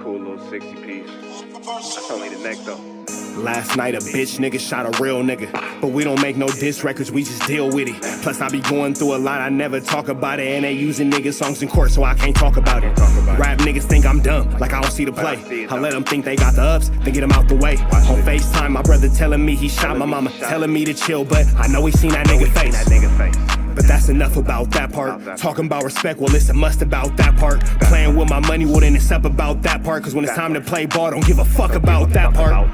cool little 60 piece. That's only the neck though. Last night a bitch nigga shot a real nigga, but we don't make no diss records, we just deal with it. Plus I be going through a lot, I never talk about it, and they using nigga songs in court, so I can't talk about it. Rap niggas think I'm dumb, like I don't see the play. I let them think they got the ups, then get them out the way. On FaceTime, my brother telling me he shot my mama, telling me to chill, but I know he seen that nigga face. But that's enough about that part. Talking about respect, well it's a must about that part. Playing with my money, well then it's up about that part. Cause when it's time to play ball, don't give a fuck about that part.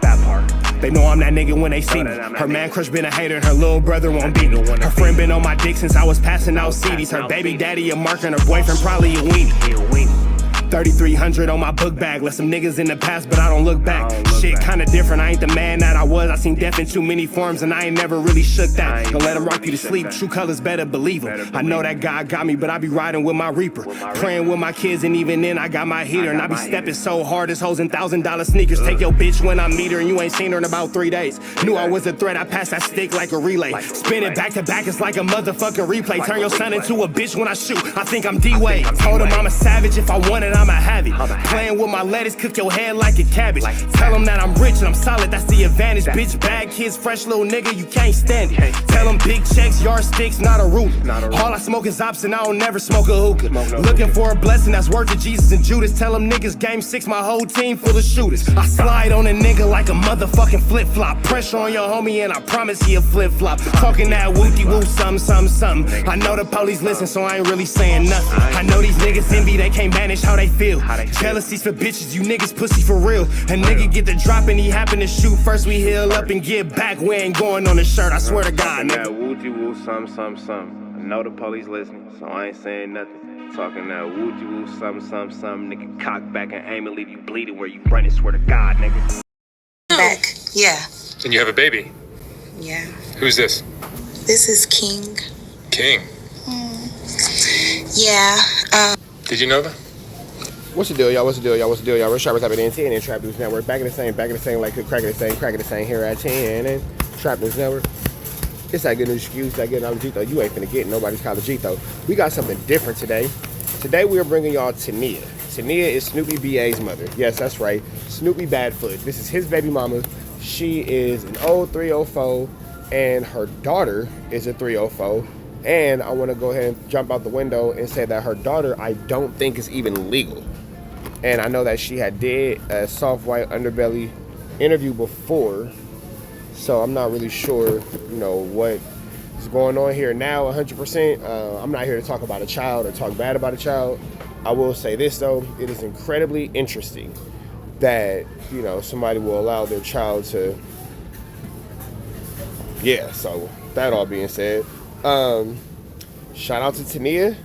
They know I'm that nigga when they see me. Her man crush been a hater and her little brother won't beat me. Her friend been on my dick since I was passing out CDs. Her baby daddy a mark and her boyfriend probably a weenie. 3,300 on my book bag. Let some niggas in the past, but I don't look back. Shit kinda different, I ain't the man that I was. I seen death in too many forms and I ain't never really shook that. Don't let them rock you to sleep, true colors better believe them. I know that God got me, but I be riding with my reaper. Praying with my kids and even then I got my heater. And I be stepping so hard, this hoes in $1,000 sneakers. Take your bitch when I meet her and you ain't seen her in about 3 days. Knew I was a threat, I passed that stick like a relay. Spin it back to back, it's like a motherfucking replay. Turn your son into a bitch when I shoot, I think I'm D-Wade. Told him I'm a savage, if I want it, I'ma have it. Playing with my lettuce, cook your head like a cabbage. Tell them that I'm rich and I'm solid, that's the advantage. Bitch, bad kids, fresh little nigga, you can't stand it. Tell them big checks, yardsticks, not a ruler. All I smoke is ops and I don't never smoke a hookah. Looking for a blessing that's worth of Jesus and Judas. Tell them niggas game 6, my whole team full of shooters. I slide on a nigga like a motherfucking flip-flop. Pressure on your homie and I promise he a flip-flop. Talking that wooty-woo, something. I know the police listen, so I ain't really saying nothing. I know these niggas envy, they can't manage how they feel. Jealousy's for bitches, you niggas pussy for real. A nigga get the drop and he happen to shoot. First we heal up and get back, we ain't going on the shirt, I swear to God, nigga. That woo-woo, something. I know the police listening, so I ain't saying nothing. Talking that woo-woo, something. Nigga, cock back and aim and leave you bleeding where you running, swear to God, nigga. Back, yeah. And you have a baby? Yeah. Who's this? This is King. King? Yeah. Did you know that? What's the deal, y'all? We're Sharpest Up at 10 and Trap News Network. Back in the same, like crack of the same here at 10 and Trap News Network. It's that good news excuse, that good knowledge though. You ain't finna get nobody's college G though. We got something different today. Today we are bringing y'all Tanea. Tanea is Snoopy BA's mother. Yes, that's right. Snoopy Badfoot. This is his baby mama. She is an old 304 and her daughter is a 304. And I want to go ahead and jump out the window and say that her daughter I don't think is even legal. And I know that she had did a soft White Underbelly interview before, so I'm not really sure, what is going on here now 100%. I'm not here to talk about a child or talk bad about a child. I will say this though, it is incredibly interesting that, somebody will allow their child to, so that all being said, shout out to Tanea.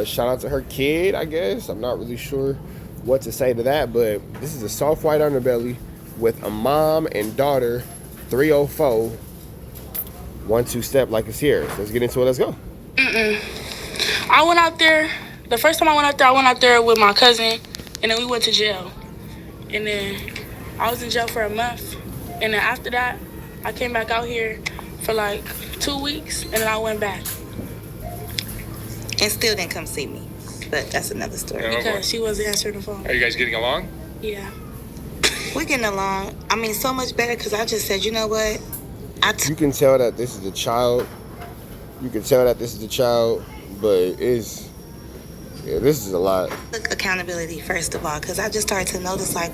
Shout out to her kid, I guess. I'm not really sure what to say to that, but this is a soft White Underbelly with a mom and daughter 304 1-2 step like it's here. So let's get into it. Let's go. I went out there. The first time I went out there with my cousin, and then we went to jail. And then I was in jail for a month. And then after that, I came back out here for like 2 weeks, and then I went back. And still didn't come see me. But that's another story. Because she wasn't answering the phone. Are you guys getting along? Yeah. We're getting along. I mean, so much better because I just said, you know what? You can tell that this is a child. But this is a lot. Accountability, first of all, because I just started to notice, like,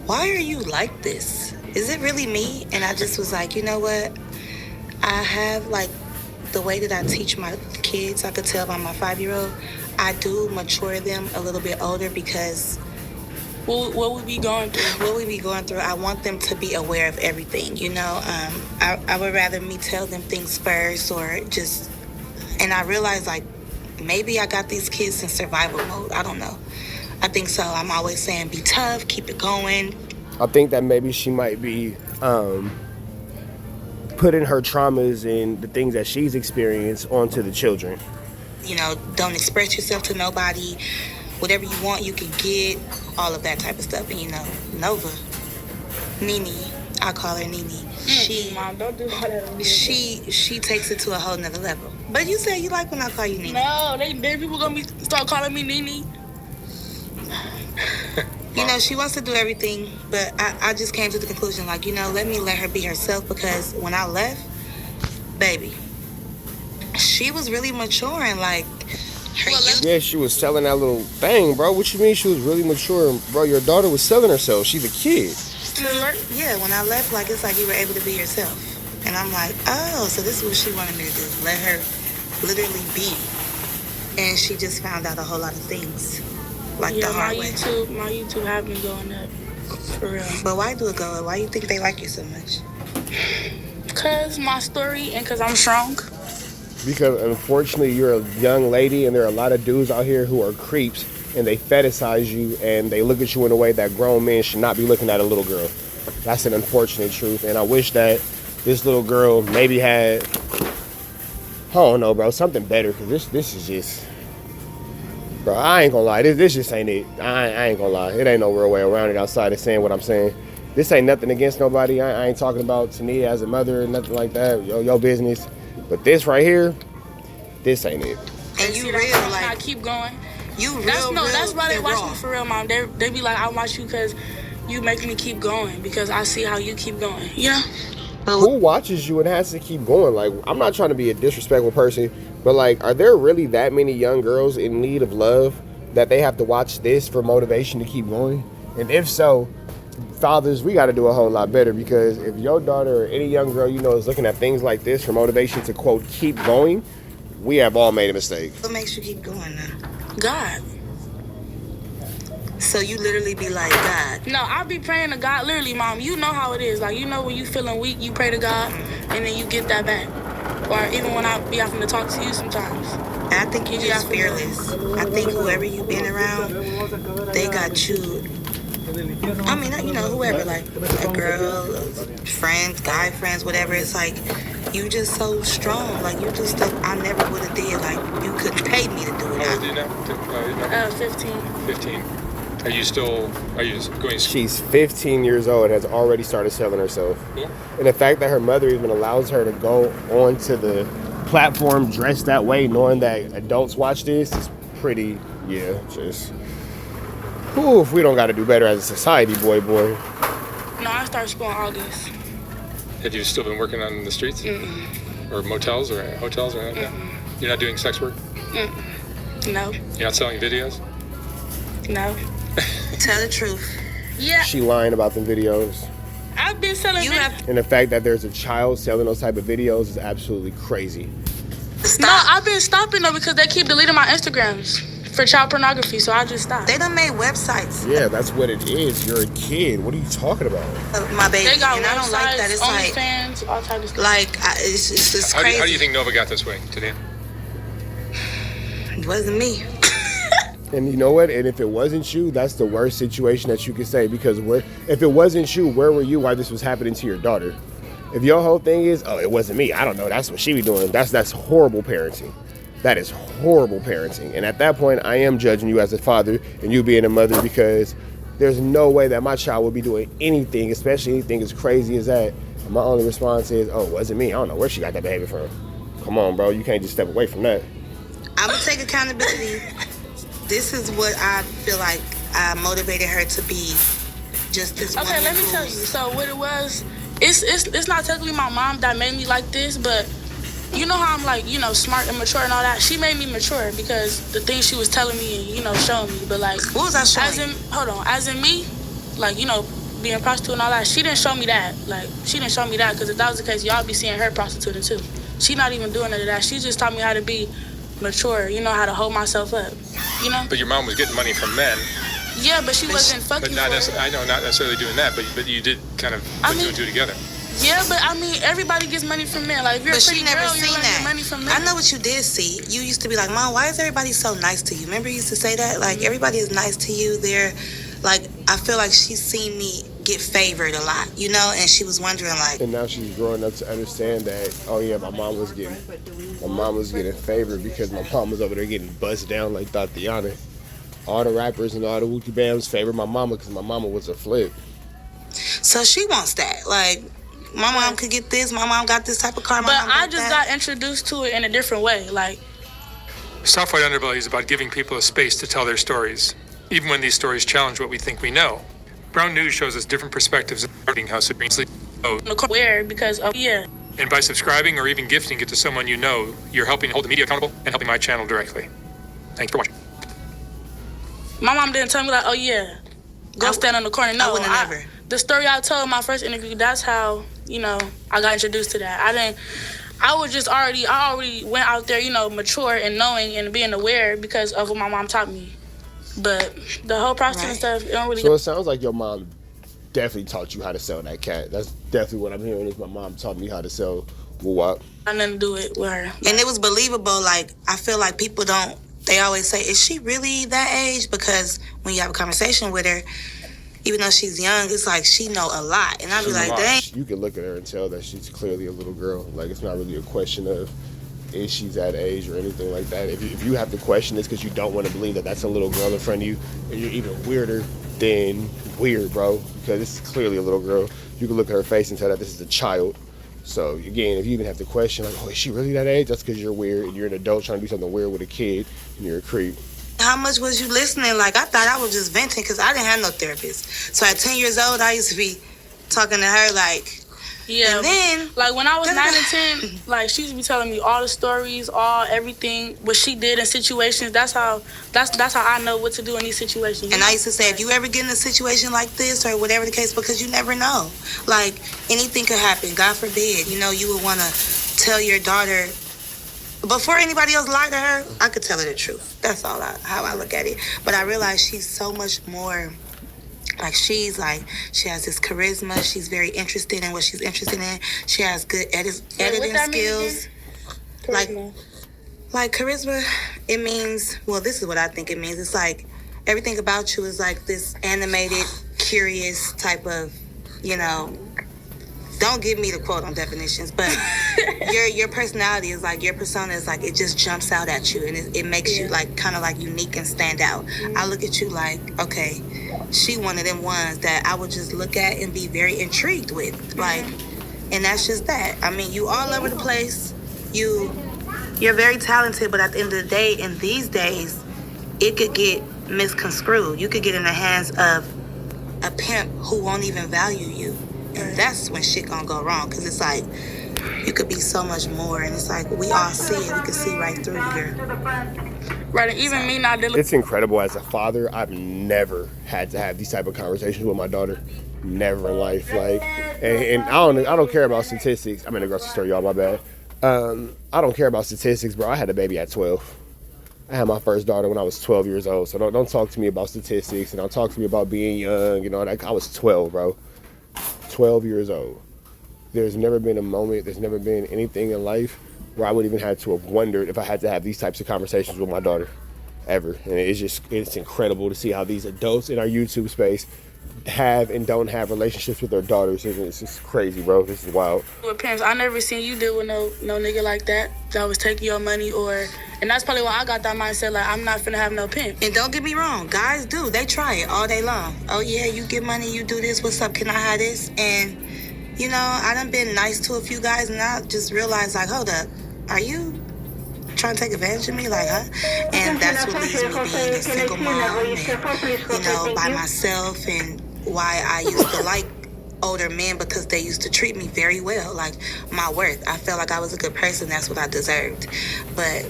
why are you like this? Is it really me? And I just was like, you know what? I have, like, the way that I teach my kids, I could tell by my 5-year-old, I do mature them a little bit older because what we be going through, I want them to be aware of everything, I would rather me tell them things first and I realized, like, maybe I got these kids in survival mode. I don't know. I think so. I'm always saying be tough, keep it going. I think that maybe she might be putting her traumas and the things that she's experienced onto the children. Don't express yourself to nobody. Whatever you want, you can get. All of that type of stuff. And Nova, Nene, I call her Nene. Mom, don't do all that. She takes it to a whole nother level. But you say you like when I call you Nene. No, they people gonna start calling me Nene. You know, she wants to do everything, but I just came to the conclusion, like, you know, let her be herself, because when I left, baby, she was really maturing, like, her youth. Yeah, she was selling that little thing, bro. What you mean she was really mature? Bro, your daughter was selling herself. She's a kid. Yeah, when I left, like, it's like you were able to be yourself. And I'm like, oh, so this is what she wanted me to do. Let her literally be. And she just found out a whole lot of things. Like the hard way. My YouTube have been going up. For real. But why do it go up? Why do you think they like you so much? Because my story and because I'm strong. Because unfortunately you're a young lady and there are a lot of dudes out here who are creeps and they fetishize you and they look at you in a way that grown men should not be looking at a little girl. That's an unfortunate truth, and I wish that this little girl maybe had, I don't know, bro, something better, because this is just, bro, I ain't gonna lie, this just ain't it. I ain't gonna lie, it ain't no real way around it outside of saying what I'm saying. This ain't nothing against nobody. I ain't talking about Tanea as a mother or nothing like that, your business. But this right here, this ain't it. And you real, like, I keep going. You real, that's why they watch raw. me for real, Mom. They be like, I watch you because you make me keep going, because I see how you keep going. Yeah. Who watches you and has to keep going? Like, I'm not trying to be a disrespectful person, but like, are there really that many young girls in need of love that they have to watch this for motivation to keep going? And if so, fathers, we got to do a whole lot better, because if your daughter or any young girl you know is looking at things like this for motivation to, quote, keep going, we have all made a mistake. What makes you keep going now? God. So you literally be like, God. No, I be praying to God. Literally, Mom, you know how it is. Like, you know when you feeling weak, you pray to God, and then you get that back. Or even when I be having to talk to you sometimes. And I think you're just fearless. I think whoever you've been around, they got you. I mean, you know, whoever, like a girl, friends, guy friends, whatever. It's like, you just so strong. Like, you just stuff I never would have did. Like, you couldn't pay me to do it. How old are you now? 15. 15. Are you going? She's 15 years old and has already started selling herself. Yeah. And the fact that her mother even allows her to go onto the platform dressed that way, knowing that adults watch this, is pretty, just... Ooh, if we don't got to do better as a society, boy. No, I started school in August. Have you still been working on the streets? Mm-mm. Or motels or hotels or anything like that? You're not doing sex work? No. You're not selling videos? No. Tell the truth. Yeah. She lying about them videos. I've been selling videos. And the fact that there's a child selling those type of videos is absolutely crazy. Stop. No, I've been stopping though because they keep deleting my Instagrams for child pornography, so I just stopped. They done made websites. Yeah, that's what it is. You're a kid. What are you talking about? My baby. They got and I don't like that. It's like, OnlyFans, all types of stuff. like, it's crazy. How do you think Nova got this way today? It wasn't me. And you know what? And if it wasn't you, that's the worst situation that you could say, because if it wasn't you, where were you while this was happening to your daughter? If your whole thing is, oh, it wasn't me, I don't know, that's what she be doing, that's horrible parenting. That is horrible parenting. And at that point, I am judging you as a father and you being a mother, because there's no way that my child would be doing anything, especially anything as crazy as that. And my only response is, oh, it wasn't me. I don't know where she got that behavior from. Come on, bro. You can't just step away from that. I'm going to take accountability. This is what I feel like I motivated her to be. Just this Okay, let me tell you. So what it was, it's not technically my mom that made me like this, but you know how I'm like, you know, smart and mature and all that. She made me mature because the things she was telling me and, you know, showing me. But like, what was I showing? As in me, like, you know, being a prostitute and all that, she didn't show me that. Like, she didn't show me that, because if that was the case, y'all be seeing her prostituting too. She not even doing none of that. She just taught me how to be mature, you know, how to hold myself up, you know? But your mom was getting money from men. Yeah, but she wasn't fucking But not necessarily, I know, not necessarily doing that, but you did kind of put two and two together. Yeah, but I mean, everybody gets money from men. Like, if you're but a pretty she never girl, seen you're gonna that. get money from men. I know what you did see. You used to be like, Mom, why is everybody so nice to you? Remember you used to say that? Like, everybody is nice to you. They're, like, I feel like she's seen me get favored a lot, you know? And she was wondering, like... And now she's growing up to understand that, oh yeah, my mom was getting favored because my mom was over there getting buzzed down like Tatiana. All the rappers and all the Wookie Bams favored my mama because my mama was a flip. So she wants that. Like, my mom could get this, my mom got this type of car, my But mom got I just that. got introduced to it in a different way. Like, White Underbelly is about giving people a space to tell their stories. even when these stories challenge what we think we know. Brown News shows us different perspectives regarding how seriously Where? Because of, yeah. And by subscribing or even gifting it to someone you know, you're helping hold the media accountable and helping my channel directly. Thanks for watching. My mom didn't tell me like, oh yeah, go stand on the corner. No, I wouldn't never. The story I told in my first interview, that's how, you know, I got introduced to that. I already went out there, you know, mature and knowing and being aware because of what my mom taught me. But the whole process and stuff, it don't really. So it sounds like your mom definitely taught you how to sell that cat. That's definitely what I'm hearing is my mom taught me how to sell woo-wop. I had nothing to do with her. And it was believable. Like, I feel like people don't, they always say, is she really that age? Because when you have a conversation with her, even though she's young, it's like she know a lot. And I'd be like, dang. You can look at her and tell that she's clearly a little girl. Like, it's not really a question of is she that age or anything like that. If you have to question this because you don't want to believe that that's a little girl in front of you, and you're even weirder than weird, bro, because this is clearly a little girl. You can look at her face and tell that this is a child. So, again, if you even have to question, like, oh, is she really that age? That's because you're weird, and you're an adult trying to do something weird with a kid, and you're a creep. How much was you listening? Like, I thought I was just venting because I didn't have no therapist. So at 10 years old, I used to be talking to her like, yeah. And then, like when I was 9 and 10, like she used to be telling me all the stories, everything, what she did in situations. That's how I know what to do in these situations. And I used to say, if you ever get in a situation like this or whatever the case, because you never know. Like, anything could happen. God forbid. You know, you would want to tell your daughter, before anybody else lied to her, I could tell her the truth. That's all how I look at it. But I realize she's so much more. Like, she has this charisma. She's very interested in what she's interested in. She has good editing skills. Like charisma, it means, well, this is what I think it means. It's like everything about you is like this animated, curious type of, you know, don't give me the quote on definitions, but your personality is like, your persona is like, it just jumps out at you and it makes you like kind of like unique and stand out. I look at you like, okay, she one of them ones that I would just look at and be very intrigued with. Like, and that's just that. I mean, you all over the place. You're very talented, but at the end of the day, in these days, it could get misconstrued. You could get in the hands of a pimp who won't even value you. And that's when shit gonna go wrong. Cause it's like, you could be so much more. And it's like, we all see it. We can see right through here. Right, and even me not dealing. It's incredible. As a father, I've never had to have these type of conversations with my daughter. Never in life. Like, and I don't care about statistics. I'm in the grocery store, y'all, my bad. I don't care about statistics, bro. I had a baby at 12. I had my first daughter when I was 12 years old. So don't talk to me about statistics and don't talk to me about being young. You know, like, I was 12, bro. 12 years old. There's never been a moment, there's never been anything in life where I would even have to have wondered if I had to have these types of conversations with my daughter, ever. And it's incredible to see how these adults in our YouTube space have and don't have relationships with their daughters. It's just crazy, bro. This is wild. With pimps, I never seen you deal with no nigga like that was taking your money and that's probably why I got that mindset, like, I'm not finna have no pimp. And don't get me wrong, guys do. They try it all day long. Oh yeah, you get money, you do this, what's up, can I have this? And, you know, I done been nice to a few guys and I just realized, like, hold up, are you trying to take advantage of me? Like, huh? And that's what leads me being a single mom and, you know, by myself, and why I used to like older men, because they used to treat me very well, like my worth. I felt like I was a good person. That's what I deserved. But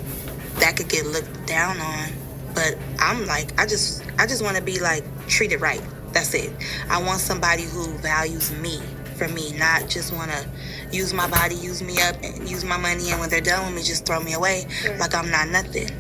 that could get looked down on. But I'm like, I just want to be like treated right. That's it. I want somebody who values me for me, not just want to use my body, use me up, and use my money, and when they're done with me, just throw me away like I'm not nothing.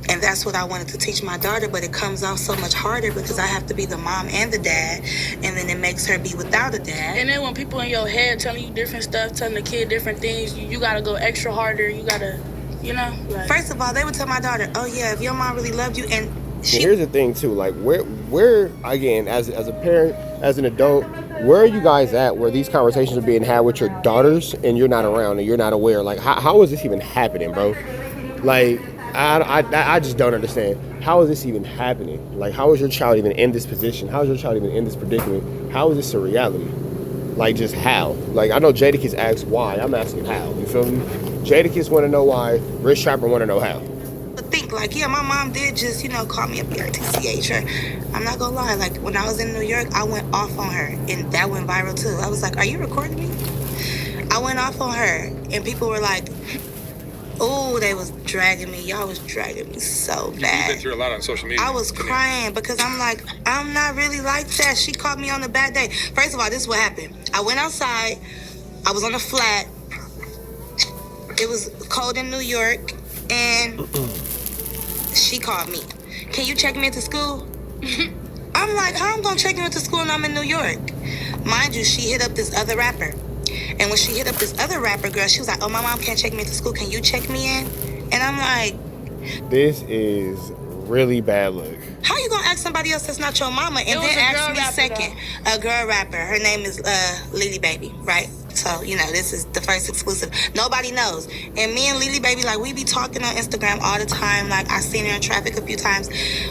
And that's what I wanted to teach my daughter, but it comes off so much harder because I have to be the mom and the dad, and then it makes her be without a dad. And then when people in your head telling you different stuff, telling the kid different things, you gotta go extra harder. You gotta, you know? Like, first of all, they would tell my daughter, oh yeah, if your mom really loved you, and here's the thing too, like, where again, as a parent, as an adult, where are you guys at where these conversations are being had with your daughters and you're not around and you're not aware? Like, how is this even happening, bro? Like, I just don't understand. How is this even happening? Like, how is your child even in this position? How is your child even in this predicament? How is this a reality? Like, just how? Like, I know Jadakiss asks why. I'm asking how. You feel me? Jadakiss want to know why. Rich Trapper want to know how. But think think like, yeah, my mom did just, you know, call me a BRTCH. Or I'm not gonna lie, like when I was in New York, I went off on her, and that went viral too. I was like, are you recording me? I went off on her, and people were like, oh, they was dragging me. Y'all was dragging me so bad. You've been through a lot on social media. I was crying because I'm like, I'm not really like that. She caught me on a bad day. First of all, this is what happened. I went outside. I was on a flat. It was cold in New York, and she called me. Can you check me into school? I'm like, how I'm gonna check you into school and I'm in New York? Mind you, she hit up this other rapper. And when she hit up this other rapper girl, she was like, oh, my mom can't check me into school. Can you check me in? And I'm like, this is really bad luck. how you gonna ask somebody else that's not your mama and then ask me second? A girl rapper. Her name is Lily Baby, right? So, you know, this is the first exclusive. Nobody knows. And me and Lily Baby, like, we be talking on Instagram all the time. Like, I seen her in traffic a few times.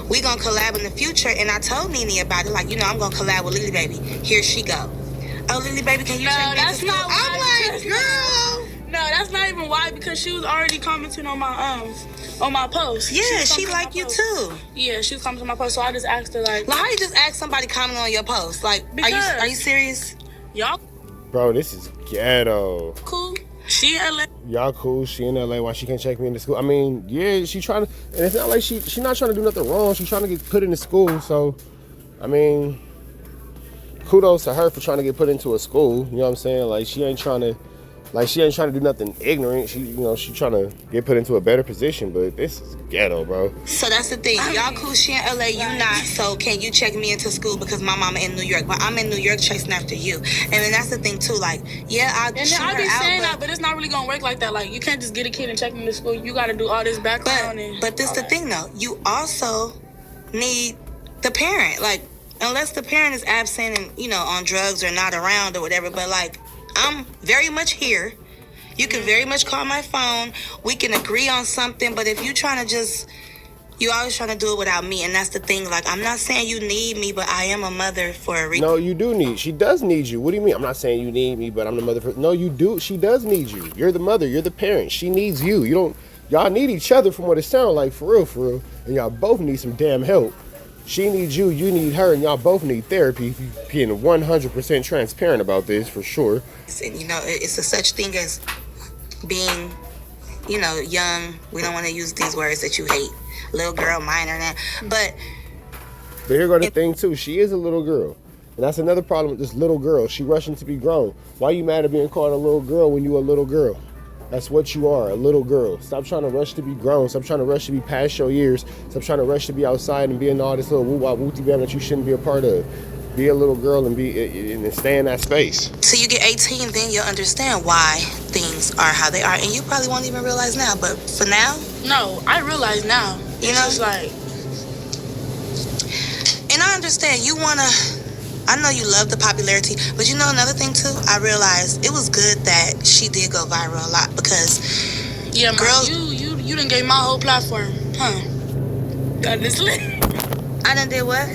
We gonna collab in the future. And I told Nene about it. Like, you know, I'm gonna collab with Lily Baby. Here she go. Oh, Lily Baby, can you check me into school? I'm like, girl. No, that's not even why, because she was already commenting on my post. Yeah, she like you too. Yeah, she was commenting on my post, so I just asked her like how you just ask somebody comment on your post? Like, are you serious? Y'all Bro, this is ghetto. cool? She in LA. Y'all cool, she in LA, why she can't check me into school? I mean, yeah, she trying to, and it's not like she not trying to do nothing wrong. She's trying to get put into school, so, I mean, kudos to her for trying to get put into a school. You know what I'm saying? Like, she ain't trying to do nothing ignorant. She, you know, she trying to get put into a better position, but this is ghetto, bro. So that's the thing. Y'all cool, she in LA, you not. So can you check me into school because my mama in New York, but I'm in New York chasing after you. And then that's the thing too. Like, yeah, I'll And then I be saying that, but it's not really gonna work like that. Like, you can't just get a kid and check him into school. You gotta do all this background. But this the thing though. You also need the parent. Like, unless the parent is absent and, you know, on drugs or not around or whatever. But like, I'm very much here. You can very much call my phone. We can agree on something. But if you trying to just, you always trying to do it without me. And that's the thing. Like, I'm not saying you need me, but I am a mother for a reason. No, you do need. She does need you. What do you mean? I'm not saying you need me, but I'm the mother for. No, you do. She does need you. You're the mother. You're the parent. She needs you. You don't. Y'all need each other from what it sounds like, for real, for real. And y'all both need some damn help. She needs you, you need her, and y'all both need therapy. Being 100% transparent about this, for sure. And, you know, it's a such thing as being, you know, young. We don't want to use these words that you hate. Little girl, minor, that. But here go the thing, too. She is a little girl. And that's another problem with this little girl. She rushing to be grown. Why you mad at being called a little girl when you a little girl? That's what you are, a little girl. Stop trying to rush to be grown. Stop trying to rush to be past your years. Stop trying to rush to be outside and be in all this little woo-wah woo-tee bam that you shouldn't be a part of. Be a little girl and stay in that space. till you get 18, then you'll understand why things are how they are. And you probably won't even realize now. But for now, no, I realize now. You know? It's like, and I understand you want to, I know you love the popularity, but you know another thing too? I realized it was good that she did go viral a lot because yeah, girls, you done gave my whole platform, huh? Got this lit. I done did what?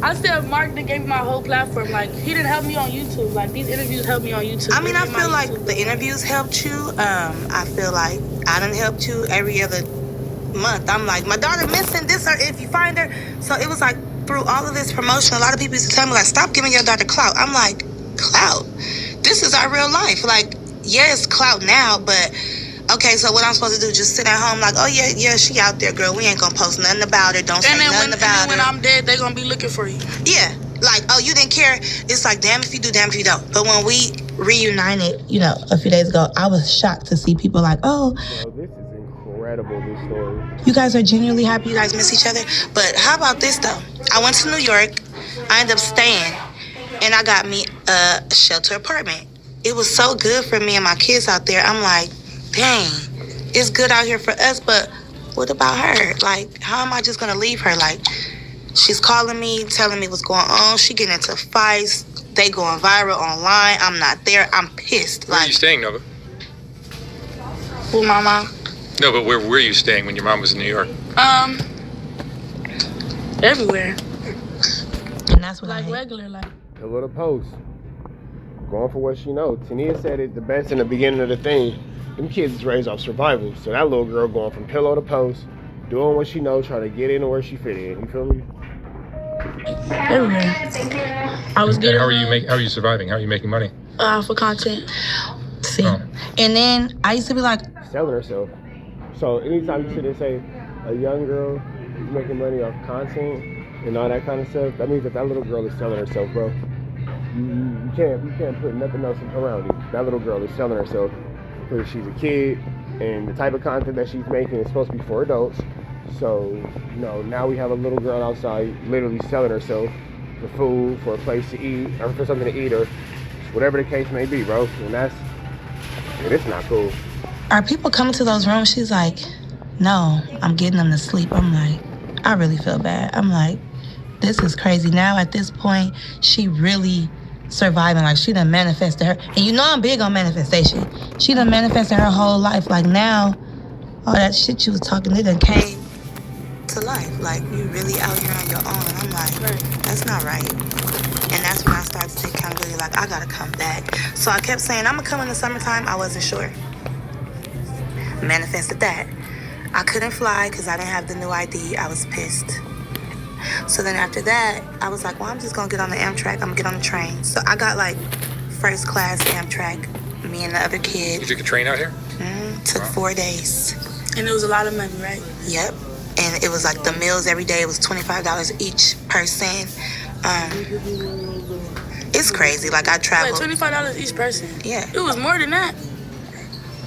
I said Mark done gave me my whole platform. Like, he didn't help me on YouTube. Like, these interviews helped me on YouTube. I mean, I feel like the interviews helped you. I feel like I done helped you every other month. I'm like, my daughter missing this, or if you find her. So it was like, through all of this promotion, a lot of people used to tell me, like, stop giving your daughter clout. I'm like, clout? This is our real life. Like, yeah, it's clout now, but okay, so what I'm supposed to do, just sit at home like, oh, yeah, she out there, girl. We ain't gonna post nothing about her. Don't say nothing about her. And then when I'm dead, they gonna be looking for you. Yeah, like, oh, you didn't care. It's like, damn if you do, damn if you don't. But when we reunited, you know, a few days ago, I was shocked to see people like, oh, Bro, this is incredible, this story. you guys are genuinely happy you guys miss each other. But how about this, though? I went to New York. I ended up staying, and I got me a shelter apartment. It was so good for me and my kids out there. I'm like, dang, it's good out here for us, but what about her? Like, how am I just going to leave her? Like, she's calling me, telling me what's going on. She getting into fights. They going viral online. I'm not there. I'm pissed. Where are you staying, Nova? With my mom. No, but where were you staying when your mom was in New York? Everywhere. And that's what Like, I hate. regular, like. Pillow to post. Going for what she knows. Tanea said it the best in the beginning of the thing. Them kids is raised off survival. So that little girl going from pillow to post, doing what she knows, trying to get in where she fit in. You feel me? Everywhere. I was getting. How are you surviving? How are you making money? For content. See. Oh. And then I used to be like, Selling herself. So anytime you sit and say a young girl is making money off content and all that kind of stuff, that means that little girl is selling herself, bro. You can't put nothing else around you. That little girl is selling herself because she's a kid, and the type of content that she's making is supposed to be for adults. So, now we have a little girl outside literally selling herself for food, for a place to eat, or for something to eat, or whatever the case may be, bro. And it's not cool. are people coming to those rooms? She's like, no, I'm getting them to sleep. I'm like, I really feel bad. I'm like, this is crazy. Now at this point, she really surviving. Like, she done manifested her. And I'm big on manifestation. She done manifested her whole life. Like, now, all that shit you was talking, it done came to life. Like, you really out here on your own. And I'm like, that's not right. And that's when I started to take accountability. Like, I gotta come back. So I kept saying, I'm gonna come in the summertime. I wasn't sure. Manifested that. I couldn't fly because I didn't have the new ID. I was pissed. So then after that, I was like, well, I'm just gonna get on the Amtrak. I'm gonna get on the train. So I got like first class Amtrak, me and the other kid. You took a train out here? Took 4 days. And it was a lot of money, right? Yep. And it was like the meals every day. It was $25 each person. It's crazy. Like, I traveled. Wait, $25 each person? Yeah. It was more than that.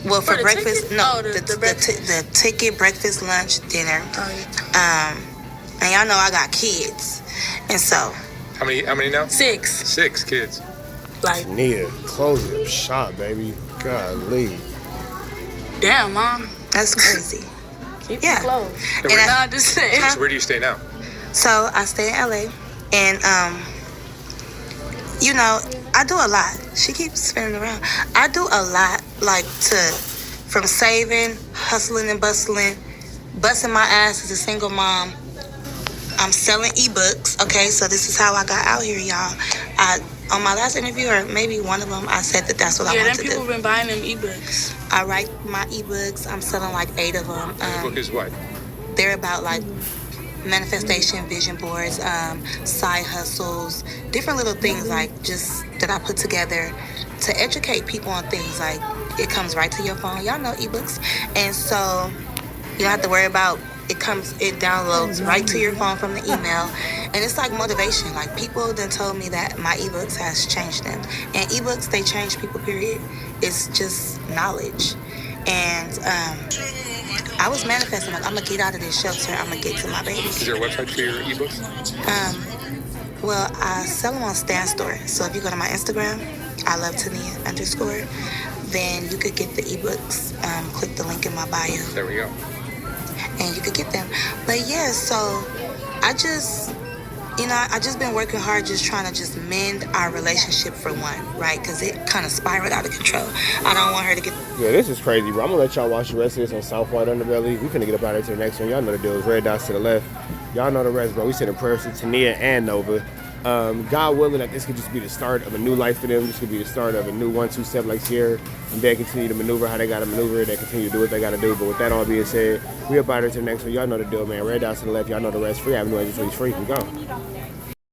Well, for the breakfast, ticket? no. Oh, the ticket, breakfast, lunch, dinner. Oh, yeah. And y'all know I got kids. And so. How many now? 6. 6 kids. Like, Tanea, close up shop, baby. Golly. damn, Mom. That's crazy. Keep Yeah. it closed. And I- Nah, just saying. So where do you stay now? So I stay in LA, and I do a lot. She keeps spinning around. I do a lot, like from saving, hustling and bustling, busting my ass as a single mom. I'm selling ebooks. Okay, so this is how I got out here, y'all. On my last interview, or maybe one of them, I said that's what I Yeah, want them to people do. been buying them ebooks. I write my ebooks. I'm selling like 8 of them. The book is what? They're about like manifestation, vision boards, side hustles, different little things like just that I put together to educate people on things. Like, it comes right to your phone. Y'all know ebooks. And so you don't have to worry about it downloads right to your phone from the email. And it's like motivation. Like, people then told me that my ebooks has changed them. And ebooks, they change people, period. It's just knowledge. And I was manifesting, like, I'm gonna get out of this shelter. I'm gonna get to my babies. Is there a website for your ebooks? Well, I sell them on Stan Store. So if you go to my Instagram, I love Tanea _, then you could get the ebooks. Click the link in my bio. There we go. And you could get them. But yeah, so I just been working hard, just trying to just mend our relationship for one, right? Because it kind of spiraled out of control. I don't want her to get. Yeah, this is crazy, bro. I'm gonna let y'all watch the rest of this on South White Underbelly. We finna get up out of here to the next one. Y'all know the deal. It's red dots to the left. Y'all know the rest, bro. We sending prayers to Tanea and Nova. God willing that this could just be the start of a new life for them. This could be the start of a new 1-2 step like Sierra. And they continue to maneuver how they gotta maneuver. They continue to do what they gotta do. But with that all being said, we up out of here to the next one. Y'all know the deal, man. Red dots to the left. Y'all know the rest. Free Avenue Agents, free. We gone.